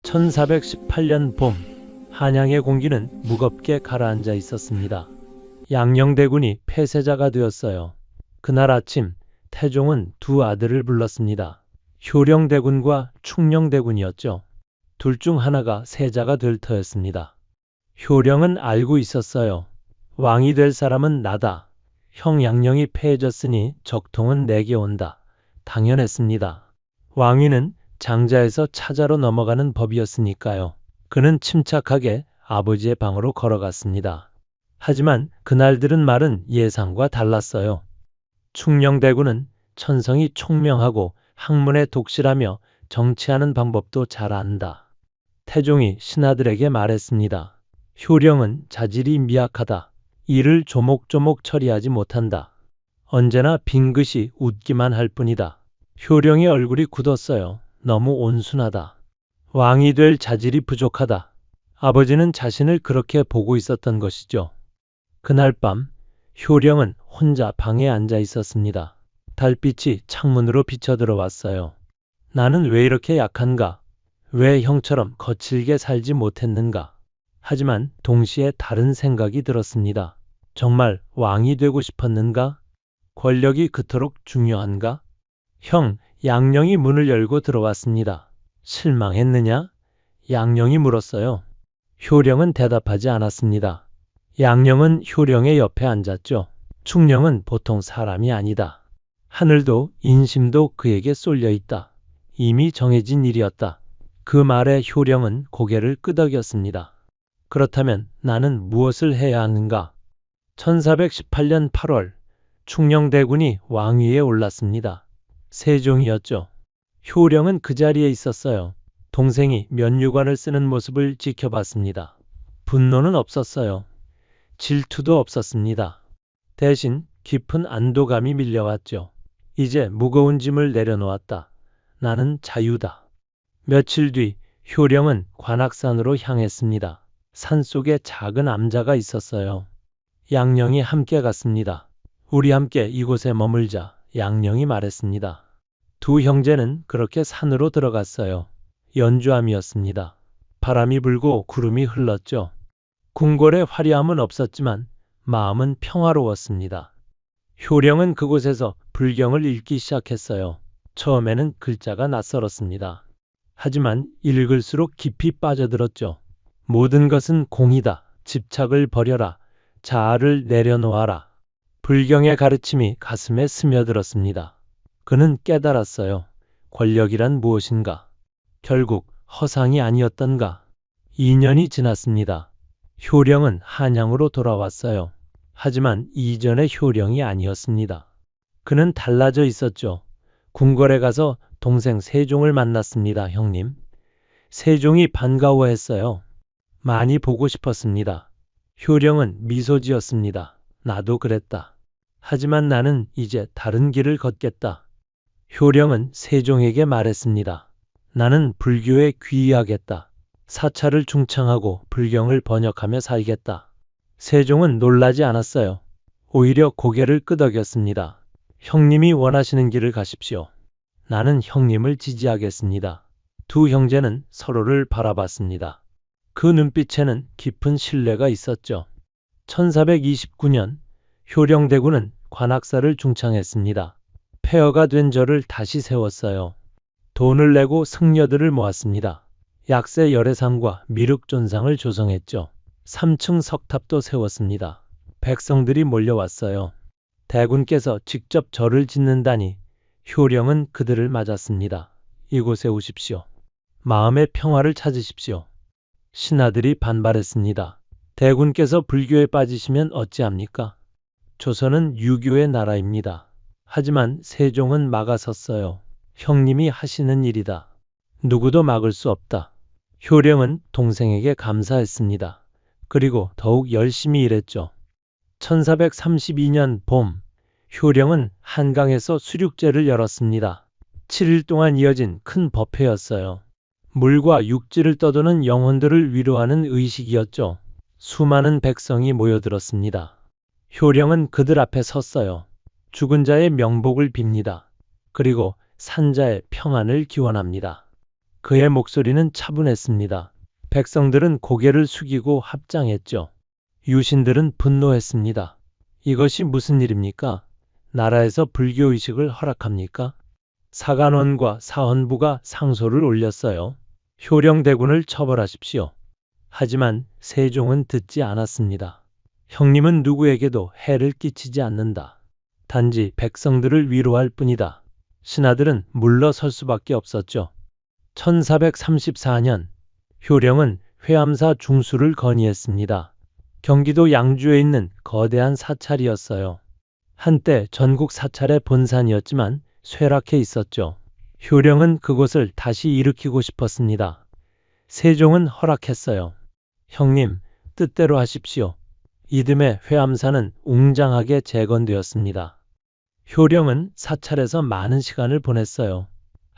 1418년 봄, 한양의 공기는 무겁게 가라앉아 있었습니다. 양녕대군이 폐쇄자가 되었어요. 그날 아침 태종은 두 아들을 불렀습니다. 효령대군과 충녕대군이었죠. 둘 중 하나가 세자가 될 터였습니다. 효령은 알고 있었어요. 왕이 될 사람은 나다. 형 양녕이 패해졌으니 적통은 내게 온다. 당연했습니다. 왕위는 장자에서 차자로 넘어가는 법이었으니까요. 그는 침착하게 아버지의 방으로 걸어갔습니다. 하지만 그날 들은 말은 예상과 달랐어요. 충녕대군은 천성이 총명하고 학문에 독실하며 정치하는 방법도 잘 안다. 태종이 신하들에게 말했습니다. 효령은 자질이 미약하다. 일을 조목조목 처리하지 못한다. 언제나 빙긋이 웃기만 할 뿐이다. 효령의 얼굴이 굳었어요. 너무 온순하다. 왕이 될 자질이 부족하다. 아버지는 자신을 그렇게 보고 있었던 것이죠. 그날 밤 효령은 혼자 방에 앉아 있었습니다. 달빛이 창문으로 비쳐 들어왔어요. 나는 왜 이렇게 약한가? 왜 형처럼 거칠게 살지 못했는가? 하지만 동시에 다른 생각이 들었습니다. 정말 왕이 되고 싶었는가? 권력이 그토록 중요한가? 형, 양녕이 문을 열고 들어왔습니다. 실망했느냐? 양녕이 물었어요. 효령은 대답하지 않았습니다. 양녕은 효령의 옆에 앉았죠. 충녕은 보통 사람이 아니다. 하늘도 인심도 그에게 쏠려 있다. 이미 정해진 일이었다. 그 말에 효령은 고개를 끄덕였습니다. 그렇다면 나는 무엇을 해야 하는가? 1418년 8월 충녕대군이 왕위에 올랐습니다. 세종이었죠. 효령은 그 자리에 있었어요. 동생이 면류관을 쓰는 모습을 지켜봤습니다. 분노는 없었어요. 질투도 없었습니다. 대신 깊은 안도감이 밀려왔죠. 이제 무거운 짐을 내려놓았다. 나는 자유다. 며칠 뒤 효령은 관악산으로 향했습니다. 산속에 작은 암자가 있었어요. 양녕이 함께 갔습니다. 우리 함께 이곳에 머물자. 양녕이 말했습니다. 두 형제는 그렇게 산으로 들어갔어요. 연주함이었습니다. 바람이 불고 구름이 흘렀죠. 궁궐의 화려함은 없었지만 마음은 평화로웠습니다. 효령은 그곳에서 불경을 읽기 시작했어요. 처음에는 글자가 낯설었습니다. 하지만 읽을수록 깊이 빠져들었죠. 모든 것은 공이다. 집착을 버려라. 자아를 내려놓아라. 불경의 가르침이 가슴에 스며들었습니다. 그는 깨달았어요. 권력이란 무엇인가? 결국 허상이 아니었던가? 2년이 지났습니다. 효령은 한양으로 돌아왔어요. 하지만 이전의 효령이 아니었습니다. 그는 달라져 있었죠. 궁궐에 가서 동생 세종을 만났습니다, 형님. 세종이 반가워했어요. 많이 보고 싶었습니다. 효령은 미소 지었습니다. 나도 그랬다. 하지만 나는 이제 다른 길을 걷겠다. 효령은 세종에게 말했습니다. 나는 불교에 귀의하겠다. 사찰을 중창하고 불경을 번역하며 살겠다. 세종은 놀라지 않았어요. 오히려 고개를 끄덕였습니다. 형님이 원하시는 길을 가십시오. 나는 형님을 지지하겠습니다. 두 형제는 서로를 바라봤습니다. 그 눈빛에는 깊은 신뢰가 있었죠. 1429년 효령대군은 관악사를 중창했습니다. 폐허가 된 절을 다시 세웠어요. 돈을 내고 승려들을 모았습니다. 약세 열애상과 미륵존상을 조성했죠. 3층 석탑도 세웠습니다. 백성들이 몰려왔어요. 대군께서 직접 절을 짓는다니 효령은 그들을 맞았습니다. 이곳에 오십시오. 마음의 평화를 찾으십시오. 신하들이 반발했습니다. 대군께서 불교에 빠지시면 어찌합니까? 조선은 유교의 나라입니다. 하지만 세종은 막아섰어요. 형님이 하시는 일이다. 누구도 막을 수 없다. 효령은 동생에게 감사했습니다. 그리고 더욱 열심히 일했죠. 1432년 봄, 효령은 한강에서 수륙제를 열었습니다. 7일 동안 이어진 큰 법회였어요. 물과 육지를 떠도는 영혼들을 위로하는 의식이었죠. 수많은 백성이 모여들었습니다. 효령은 그들 앞에 섰어요. 죽은 자의 명복을 빕니다. 그리고 산자의 평안을 기원합니다. 그의 목소리는 차분했습니다. 백성들은 고개를 숙이고 합장했죠. 유신들은 분노했습니다. 이것이 무슨 일입니까? 나라에서 불교의식을 허락합니까? 사간원과 사헌부가 상소를 올렸어요. 효령대군을 처벌하십시오. 하지만 세종은 듣지 않았습니다. 형님은 누구에게도 해를 끼치지 않는다. 단지 백성들을 위로할 뿐이다. 신하들은 물러설 수밖에 없었죠. 1434년 효령은 회암사 중수를 건의했습니다. 경기도 양주에 있는 거대한 사찰이었어요. 한때 전국 사찰의 본산이었지만 쇠락해 있었죠. 효령은 그곳을 다시 일으키고 싶었습니다. 세종은 허락했어요. 형님, 뜻대로 하십시오. 이듬해 회암사는 웅장하게 재건되었습니다. 효령은 사찰에서 많은 시간을 보냈어요.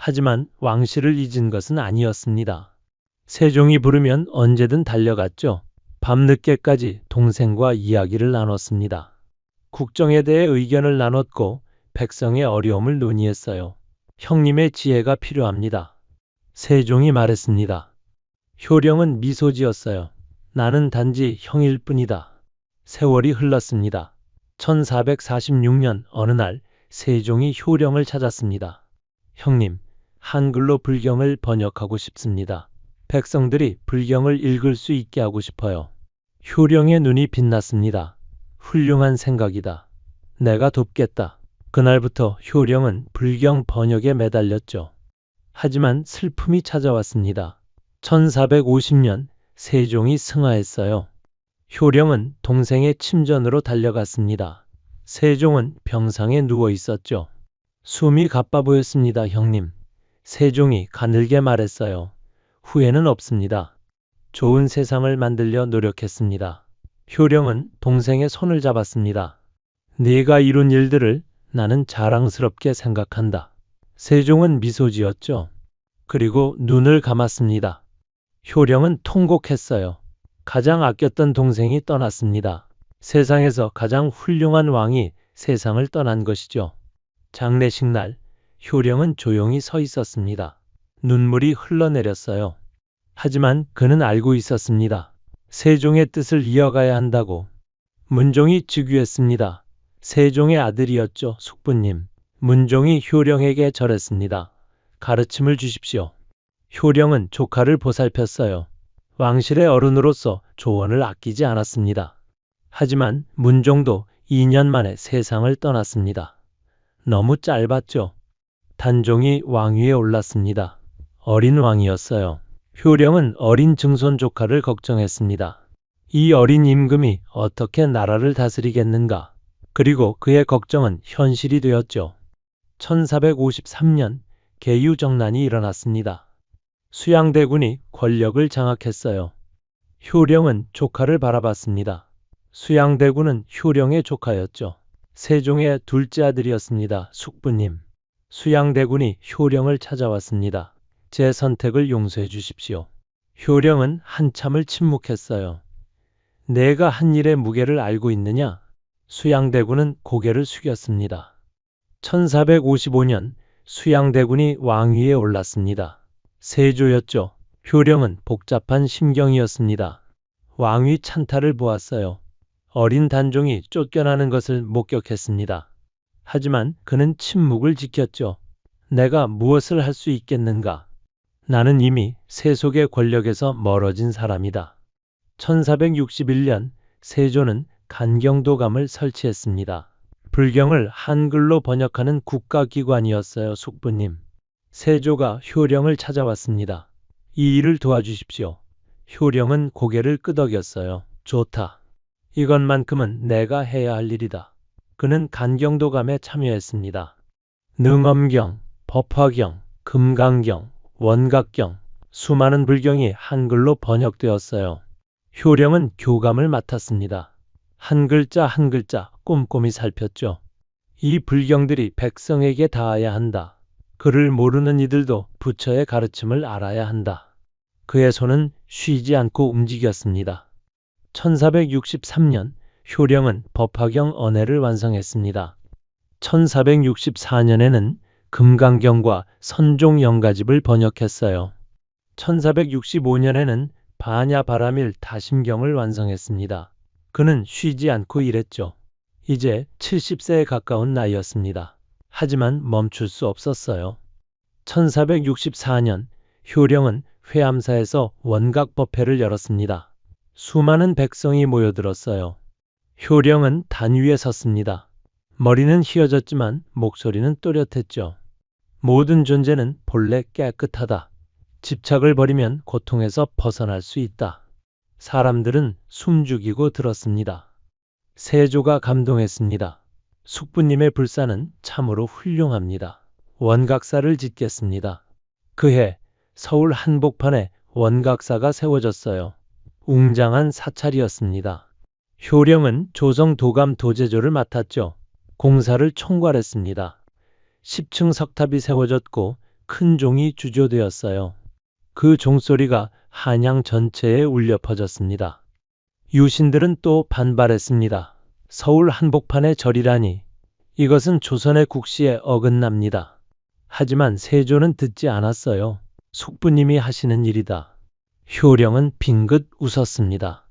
하지만 왕실을 잊은 것은 아니었습니다. 세종이 부르면 언제든 달려갔죠. 밤늦게까지 동생과 이야기를 나눴습니다. 국정에 대해 의견을 나눴고 백성의 어려움을 논의했어요. 형님의 지혜가 필요합니다. 세종이 말했습니다. 효령은 미소 지었어요. 나는 단지 형일 뿐이다. 세월이 흘렀습니다. 1446년 어느 날 세종이 효령을 찾았습니다. 형님, 한글로 불경을 번역하고 싶습니다. 백성들이 불경을 읽을 수 있게 하고 싶어요. 효령의 눈이 빛났습니다. 훌륭한 생각이다. 내가 돕겠다. 그날부터 효령은 불경 번역에 매달렸죠. 하지만 슬픔이 찾아왔습니다. 1450년 세종이 승하했어요. 효령은 동생의 침전으로 달려갔습니다. 세종은 병상에 누워 있었죠. 숨이 가빠 보였습니다, 형님. 세종이 가늘게 말했어요. 후회는 없습니다. 좋은 세상을 만들려 노력했습니다. 효령은 동생의 손을 잡았습니다. 네가 이룬 일들을 나는 자랑스럽게 생각한다. 세종은 미소 지었죠. 그리고 눈을 감았습니다. 효령은 통곡했어요. 가장 아꼈던 동생이 떠났습니다. 세상에서 가장 훌륭한 왕이 세상을 떠난 것이죠. 장례식 날, 효령은 조용히 서 있었습니다. 눈물이 흘러내렸어요. 하지만 그는 알고 있었습니다. 세종의 뜻을 이어가야 한다고. 문종이 즉위했습니다. 세종의 아들이었죠, 숙부님. 문종이 효령에게 절했습니다. 가르침을 주십시오. 효령은 조카를 보살폈어요. 왕실의 어른으로서 조언을 아끼지 않았습니다. 하지만 문종도 2년 만에 세상을 떠났습니다. 너무 짧았죠. 단종이 왕위에 올랐습니다. 어린 왕이었어요. 효령은 어린 증손 조카를 걱정했습니다. 이 어린 임금이 어떻게 나라를 다스리겠는가? 그리고 그의 걱정은 현실이 되었죠. 1453년 계유정난이 일어났습니다. 수양대군이 권력을 장악했어요. 효령은 조카를 바라봤습니다. 수양대군은 효령의 조카였죠. 세종의 둘째 아들이었습니다. 숙부님. 수양대군이 효령을 찾아왔습니다. 제 선택을 용서해 주십시오. 효령은 한참을 침묵했어요. 내가 한 일의 무게를 알고 있느냐? 수양대군은 고개를 숙였습니다. 1455년 수양대군이 왕위에 올랐습니다. 세조였죠. 효령은 복잡한 심경이었습니다. 왕위 찬탈을 보았어요. 어린 단종이 쫓겨나는 것을 목격했습니다. 하지만 그는 침묵을 지켰죠. 내가 무엇을 할 수 있겠는가? 나는 이미 세속의 권력에서 멀어진 사람이다. 1461년 세조는 간경도감을 설치했습니다. 불경을 한글로 번역하는 국가기관이었어요, 숙부님. 세조가 효령을 찾아왔습니다. 이 일을 도와주십시오. 효령은 고개를 끄덕였어요. 좋다. 이것만큼은 내가 해야 할 일이다. 그는 간경도감에 참여했습니다. 능엄경, 법화경, 금강경, 원각경, 수많은 불경이 한글로 번역되었어요. 효령은 교감을 맡았습니다. 한 글자 한 글자 꼼꼼히 살폈죠. 이 불경들이 백성에게 닿아야 한다. 글을 모르는 이들도 부처의 가르침을 알아야 한다. 그의 손은 쉬지 않고 움직였습니다. 1463년 효령은 법화경 언해를 완성했습니다. 1464년에는 금강경과 선종영가집을 번역했어요. 1465년에는 반야바라밀 다심경을 완성했습니다. 그는 쉬지 않고 일했죠. 이제 70세에 가까운 나이였습니다. 하지만 멈출 수 없었어요. 1464년 효령은 회암사에서 원각법회를 열었습니다. 수많은 백성이 모여들었어요. 효령은 단 위에 섰습니다. 머리는 휘어졌지만 목소리는 또렷했죠. 모든 존재는 본래 깨끗하다. 집착을 버리면 고통에서 벗어날 수 있다. 사람들은 숨죽이고 들었습니다. 세조가 감동했습니다. 숙부님의 불사는 참으로 훌륭합니다. 원각사를 짓겠습니다. 그해 서울 한복판에 원각사가 세워졌어요. 웅장한 사찰이었습니다. 효령은 조성 도감 도제조를 맡았죠. 공사를 총괄했습니다. 10층 석탑이 세워졌고 큰 종이 주조되었어요. 그 종소리가 한양 전체에 울려 퍼졌습니다. 유신들은 또 반발했습니다. 서울 한복판의 절이라니 이것은 조선의 국시에 어긋납니다. 하지만 세조는 듣지 않았어요. 숙부님이 하시는 일이다. 효령은 빙긋 웃었습니다.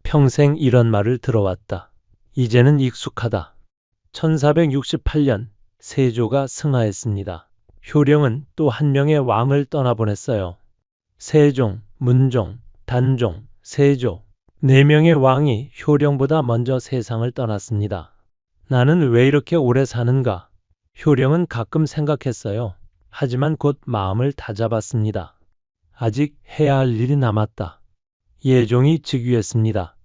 평생 이런 말을 들어왔다. 이제는 익숙하다. 1468년 세조가 승하했습니다. 효령은 또 한 명의 왕을 떠나보냈어요. 세종, 문종, 단종, 세조 4명의 왕이 효령보다 먼저 세상을 떠났습니다. 나는 왜 이렇게 오래 사는가? 효령은 가끔 생각했어요. 하지만 곧 마음을 다잡았습니다. 아직 해야 할 일이 남았다. 예종이 즉위했습니다.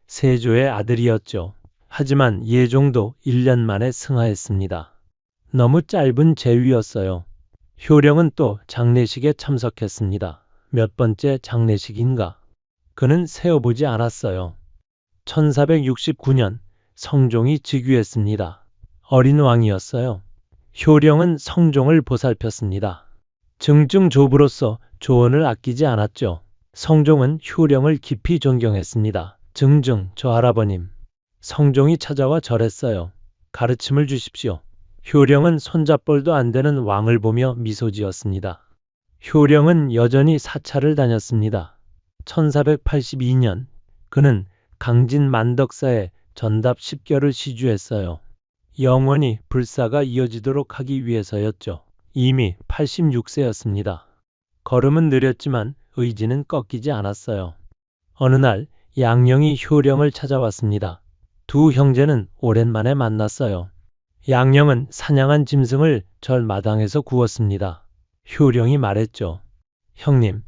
세조의 아들이었죠. 하지만 예종도 1년 만에 승하했습니다. 너무 짧은 재위였어요. 효령은 또 장례식에 참석했습니다. 몇 번째 장례식인가? 그는 세어보지 않았어요. 1469년 성종이 즉위했습니다. 어린 왕이었어요. 효령은 성종을 보살폈습니다. 증증조부로서 조언을 아끼지 않았죠. 성종은 효령을 깊이 존경했습니다. 증증, 저 할아버님. 성종이 찾아와 절했어요. 가르침을 주십시오. 효령은 손잡벌도 안 되는 왕을 보며 미소 지었습니다. 효령은 여전히 사찰을 다녔습니다. 1482년 그는 강진 만덕사에 전답 10결을 시주했어요. 영원히 불사가 이어지도록 하기 위해서였죠. 이미 86세였습니다. 걸음은 느렸지만 의지는 꺾이지 않았어요. 어느 날 양령이 효령을 찾아왔습니다. 두 형제는 오랜만에 만났어요. 양령은 사냥한 짐승을 절 마당에서 구웠습니다. 효령이 말했죠. 형님,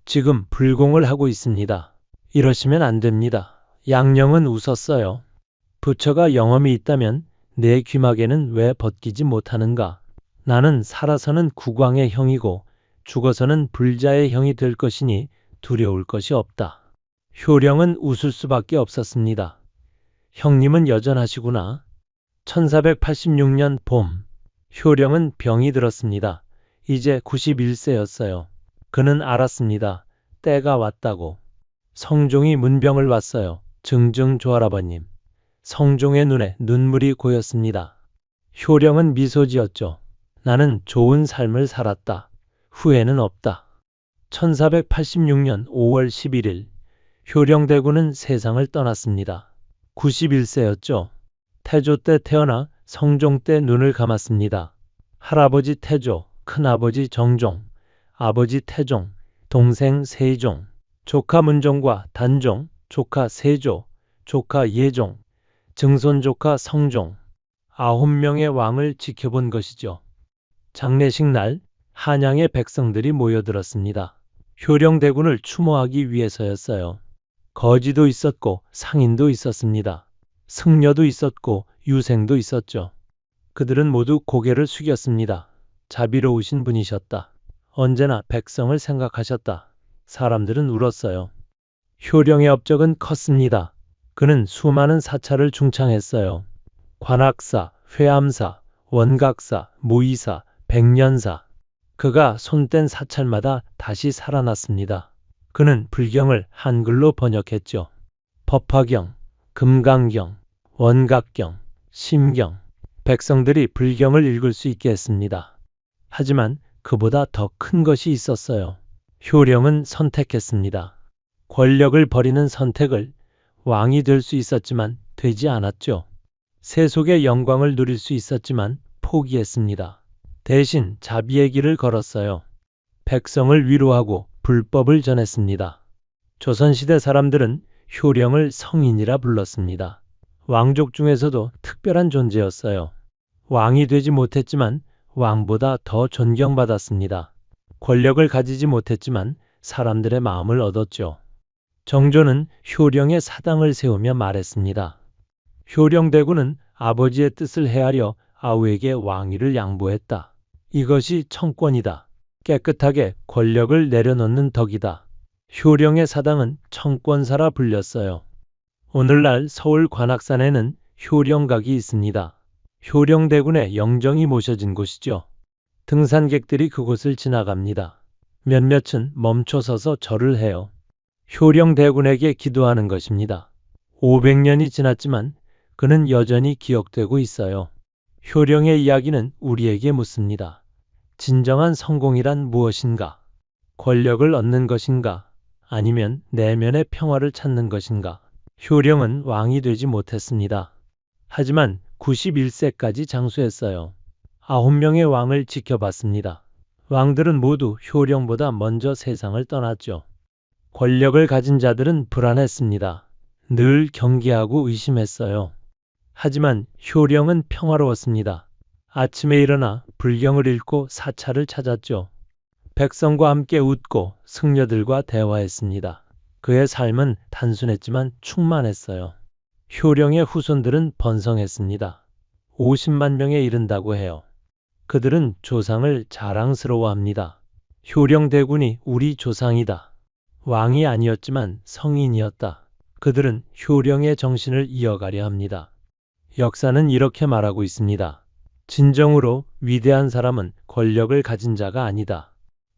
지금 불공을 하고 있습니다. 이러시면 안 됩니다. 양령은 웃었어요. 부처가 영험이 있다면 내 귀마개는 왜 벗기지 못하는가? 나는 살아서는 국왕의 형이고 죽어서는 불자의 형이 될 것이니 두려울 것이 없다. 효령은 웃을 수밖에 없었습니다. 형님은 여전하시구나. 1486년 봄, 효령은 병이 들었습니다. 이제 91세였어요. 그는 알았습니다. 때가 왔다고. 성종이 문병을 왔어요. 증증 조할아버님. 성종의 눈에 눈물이 고였습니다. 효령은 미소 지었죠. 나는 좋은 삶을 살았다. 후회는 없다. 1486년 5월 11일 효령대군은 세상을 떠났습니다. 91세였죠. 태조 때 태어나 성종 때 눈을 감았습니다. 할아버지 태조, 큰아버지 정종, 아버지 태종, 동생 세종, 조카 문종과 단종, 조카 세조, 조카 예종, 증손 조카 성종, 9명의 왕을 지켜본 것이죠. 장례식 날 한양의 백성들이 모여들었습니다. 효령대군을 추모하기 위해서였어요. 거지도 있었고 상인도 있었습니다. 승려도 있었고 유생도 있었죠. 그들은 모두 고개를 숙였습니다. 자비로우신 분이셨다. 언제나 백성을 생각하셨다. 사람들은 울었어요. 효령의 업적은 컸습니다. 그는 수많은 사찰을 중창했어요. 관악사, 회암사, 원각사, 무의사, 백년사. 그가 손댄 사찰마다 다시 살아났습니다. 그는 불경을 한글로 번역했죠. 법화경, 금강경, 원각경, 심경. 백성들이 불경을 읽을 수 있게 했습니다. 하지만 그보다 더 큰 것이 있었어요. 효령은 선택했습니다. 권력을 버리는 선택을. 왕이 될 수 있었지만 되지 않았죠. 세속의 영광을 누릴 수 있었지만 포기했습니다. 대신 자비의 길을 걸었어요. 백성을 위로하고 불법을 전했습니다. 조선시대 사람들은 효령을 성인이라 불렀습니다. 왕족 중에서도 특별한 존재였어요. 왕이 되지 못했지만 왕보다 더 존경받았습니다. 권력을 가지지 못했지만 사람들의 마음을 얻었죠. 정조는 효령의 사당을 세우며 말했습니다. 효령대군은 아버지의 뜻을 헤아려 아우에게 왕위를 양보했다. 이것이 청권이다. 깨끗하게 권력을 내려놓는 덕이다. 효령의 사당은 청권사라 불렸어요. 오늘날 서울 관악산에는 효령각이 있습니다. 효령대군의 영정이 모셔진 곳이죠. 등산객들이 그곳을 지나갑니다. 몇몇은 멈춰서서 절을 해요. 효령대군에게 기도하는 것입니다. 500년이 지났지만 그는 여전히 기억되고 있어요. 효령의 이야기는 우리에게 묻습니다. 진정한 성공이란 무엇인가? 권력을 얻는 것인가? 아니면 내면의 평화를 찾는 것인가? 효령은 왕이 되지 못했습니다. 하지만 91세까지 장수했어요. 9명의 왕을 지켜봤습니다. 왕들은 모두 효령보다 먼저 세상을 떠났죠. 권력을 가진 자들은 불안했습니다. 늘 경계하고 의심했어요. 하지만 효령은 평화로웠습니다. 아침에 일어나 불경을 읽고 사찰을 찾았죠. 백성과 함께 웃고 승려들과 대화했습니다. 그의 삶은 단순했지만 충만했어요. 효령의 후손들은 번성했습니다. 50만 명에 이른다고 해요. 그들은 조상을 자랑스러워합니다. 효령대군이 우리 조상이다. 왕이 아니었지만 성인이었다. 그들은 효령의 정신을 이어가려 합니다. 역사는 이렇게 말하고 있습니다. 진정으로 위대한 사람은 권력을 가진 자가 아니다.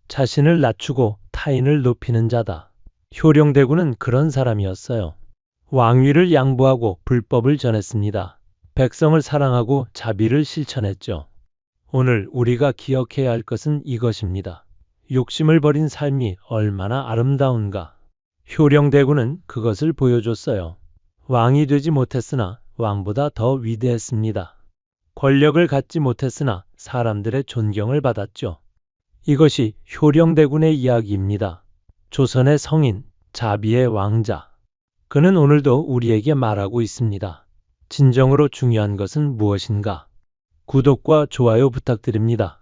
자신을 낮추고 타인을 높이는 자다. 효령대군은 그런 사람이었어요. 왕위를 양보하고 불법을 전했습니다. 백성을 사랑하고 자비를 실천했죠. 오늘 우리가 기억해야 할 것은 이것입니다. 욕심을 버린 삶이 얼마나 아름다운가. 효령대군은 그것을 보여줬어요. 왕이 되지 못했으나 왕보다 더 위대했습니다. 권력을 갖지 못했으나 사람들의 존경을 받았죠. 이것이 효령대군의 이야기입니다. 조선의 성인, 자비의 왕자. 그는 오늘도 우리에게 말하고 있습니다. 진정으로 중요한 것은 무엇인가? 구독과 좋아요 부탁드립니다.